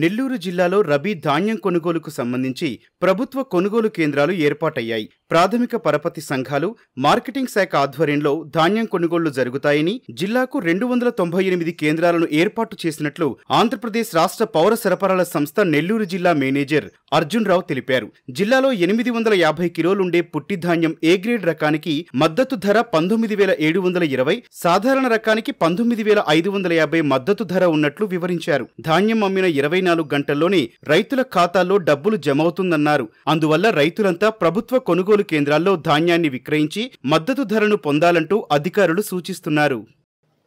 నెల్లూరు జిల్లాలో రబీ ధాన్యం కొనుగోలుకు సంబంధించి ప్రభుత్వ కొనుగోలు కేంద్రాలు ఏర్పాటయ్యాయి. ప్రాథమిక పరపతి సంఘాలు, మార్కెటింగ్ శాఖ ఆధ్వర్యంలో ధాన్యం కొనుగోళ్లు జరుగుతాయని, జిల్లాకు 298 కేంద్రాలను ఏర్పాటు చేసినట్లు ఆంధ్రప్రదేశ్ రాష్ట్ర పౌర సరఫరాల సంస్థ నెల్లూరు జిల్లా మేనేజర్ అర్జున్ రావు తెలిపారు. జిల్లాలో 850 కిలోలుండే పుట్టి ధాన్యం ఏ గ్రేడ్ రకానికి మద్దతు ధర 19,720, సాధారణ రకానికి 19,550 మద్దతు ధర ఉన్నట్లు వివరించారు. ధాన్యం అమ్మిన 24 గంటల్లోనే రైతుల ఖాతాల్లో డబ్బులు జమవుతుందన్నారు. అందువల్ల రైతులంతా ప్రభుత్వ కొనుగోలు కేంద్రాల్లో ధాన్యాన్ని విక్రయించి మద్దతు ధరను పొందాలంటూ అధికారులు సూచిస్తున్నారు.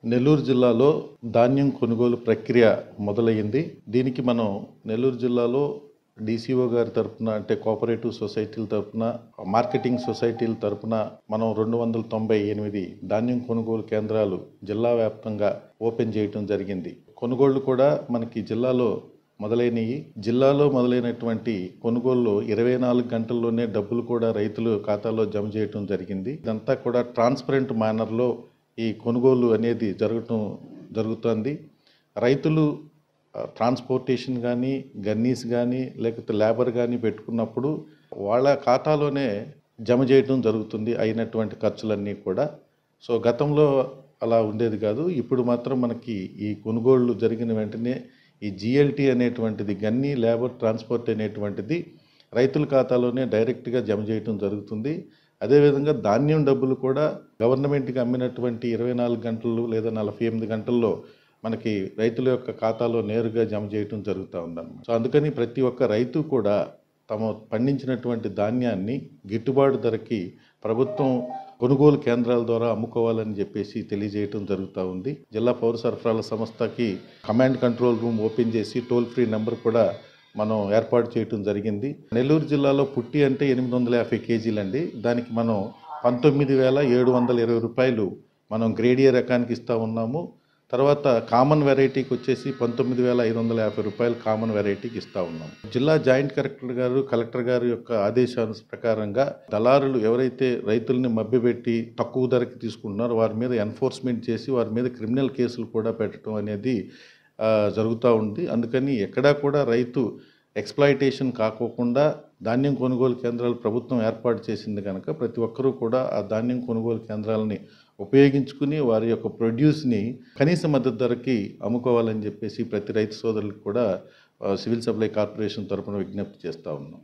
నెల్లూరు జిల్లాలో ధాన్యం కొనుగోలు ప్రక్రియ మొదలయ్యింది. దీనికి మనం నెల్లూరు జిల్లాలో DCO గారి తరఫున, అంటే కోఆపరేటివ్ సొసైటీల తరఫున, మార్కెటింగ్ సొసైటీల తరఫున మనం 298 ధాన్యం కొనుగోలు కేంద్రాలు జిల్లా వ్యాప్తంగా ఓపెన్ చేయడం జరిగింది. కొనుగోళ్లు కూడా మనకి జిల్లాలో మొదలైనవి. జిల్లాలో మొదలైనటువంటి కొనుగోళ్ళు 24 గంటల్లోనే డబ్బులు కూడా రైతులు ఖాతాలో జమ చేయడం జరిగింది. ఇదంతా కూడా ట్రాన్స్పరెంట్ మేనర్లో ఈ కొనుగోలు అనేది జరుగుతుంది. రైతులు ట్రాన్స్పోర్టేషన్ కానీ, గన్నీస్ కానీ, లేకపోతే లేబర్ కానీ పెట్టుకున్నప్పుడు వాళ్ళ ఖాతాలోనే జమ చేయడం జరుగుతుంది అయినటువంటి ఖర్చులన్నీ కూడా. సో గతంలో అలా ఉండేది కాదు. ఇప్పుడు మాత్రం మనకి ఈ కొనుగోళ్లు జరిగిన వెంటనే ఈ GLT అనేటువంటిది, గన్నీ లేబర్ ట్రాన్స్పోర్ట్ అనేటువంటిది రైతుల ఖాతాలోనే డైరెక్ట్గా జమ చేయడం జరుగుతుంది. అదేవిధంగా ధాన్యం డబ్బులు కూడా గవర్నమెంట్కి అమ్మినటువంటి 24 గంటలు లేదా 48 గంటల్లో మనకి రైతుల యొక్క ఖాతాలో నేరుగా జమ చేయడం జరుగుతూ ఉందన్నమాట. సో అందుకని ప్రతి ఒక్క రైతు కూడా తమ పండించినటువంటి ధాన్యాన్ని గిట్టుబాటు ధరకి ప్రభుత్వం కొనుగోలు కేంద్రాల ద్వారా అమ్ముకోవాలని చెప్పేసి తెలియజేయడం జరుగుతూ ఉంది. జిల్లా పౌర సరఫరాల సంస్థకి కమాండ్ కంట్రోల్ రూమ్ ఓపెన్ చేసి టోల్ ఫ్రీ నెంబర్ కూడా మనం ఏర్పాటు చేయడం జరిగింది. నెల్లూరు జిల్లాలో పుట్టి అంటే 850 కేజీలండి. దానికి మనం 19,720 రూపాయలు మనం గ్రేడ్ ఏ రకానికి ఇస్తూ ఉన్నాము. తర్వాత కామన్ వెరైటీకి వచ్చేసి 19,550 రూపాయలు కామన్ వెరైటీకి ఇస్తూ ఉన్నాం. జిల్లా జాయింట్ కలెక్టర్ గారు యొక్క ఆదేశాల ప్రకారంగా దళారులు ఎవరైతే రైతుల్ని మభ్యపెట్టి తక్కువ ధరకి తీసుకుంటున్నారో వారి మీద ఎన్ఫోర్స్మెంట్ చేసి వారి మీద క్రిమినల్ కేసులు కూడా పెట్టడం అనేది జరుగుతూ ఉంది. అందుకని ఎక్కడా కూడా రైతు ఎక్స్ప్లాయిటేషన్ కాకోకుండా ధాన్యం కొనుగోలు కేంద్రాలు ప్రభుత్వం ఏర్పాటు చేసింది కనుక ప్రతి ఒక్కరూ కూడా ఆ ధాన్యం కొనుగోలు కేంద్రాలని ఉపయోగించుకుని వారి యొక్క ప్రొడ్యూస్ని కనీస మద్దతు ధరకి అమ్ముకోవాలని చెప్పేసి ప్రతి రైతు సోదరులకు కూడా సివిల్ సప్లై కార్పొరేషన్ తరఫున విజ్ఞప్తి చేస్తూ ఉన్నాం.